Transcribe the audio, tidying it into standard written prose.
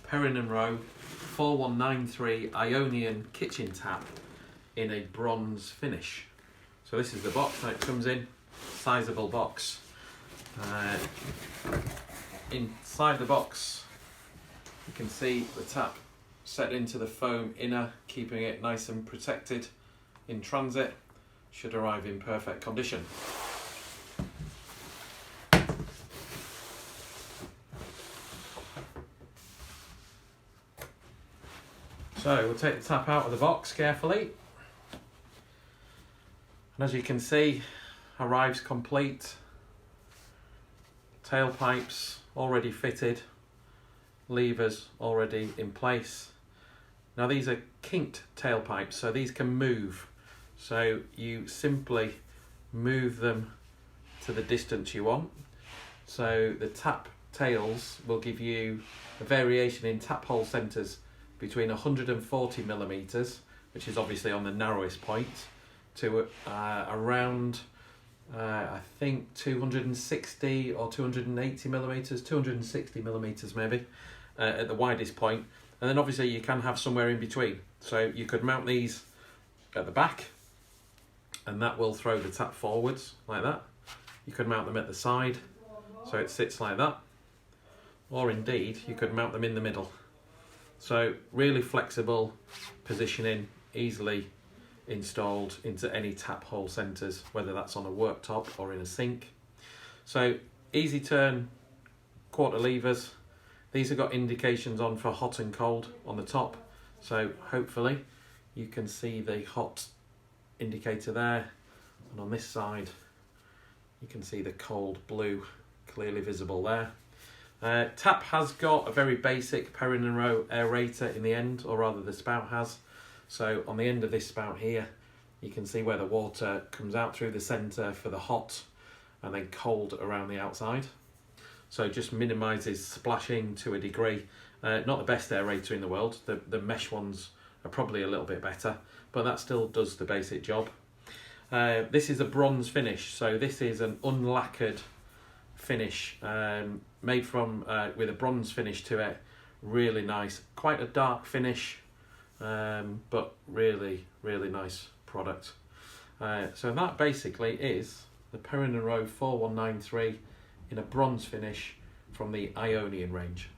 Perrin and Rowe 4193 Ionian kitchen tap in a bronze finish. So this is the box that it comes in, sizable box. Inside the box you can see the tap set into the foam inner, keeping it nice and protected in transit. Should arrive in perfect condition. So we'll take the tap out of the box carefully, and as you can see, arrives complete. Tailpipes already fitted, levers already in place. Now these are kinked tailpipes, so these can move. So you simply move them to the distance you want. So the tap tails will give you a variation in tap hole centres between 140 millimetres, which is obviously on the narrowest point, to around I think 260 or 280 millimetres, 260 millimetres maybe, at the widest point. And then obviously you can have somewhere in between. So you could mount these at the back, and that will throw the tap forwards like that. You could mount them at the side, so it sits like that. Or indeed, you could mount them in the middle. So really flexible positioning, easily installed into any tap hole centres, whether that's on a worktop or in a sink. So easy turn quarter levers. These have got indications on for hot and cold on the top. So hopefully you can see the hot indicator there. And on this side, you can see the cold blue clearly visible there. Tap has got a very basic Perrin and Rowe aerator in the end, or rather the spout has. So on the end of this spout here, you can see where the water comes out through the centre for the hot and then cold around the outside. So it just minimises splashing to a degree. Not the best aerator in the world. The mesh ones are probably a little bit better, but that still does the basic job. This is a bronze finish, so this is an unlacquered finish, made from with a bronze finish to it. Really nice, quite a dark finish, but really nice product. So that basically is the Perrin and Rowe 4193 in a bronze finish from the Ionian range.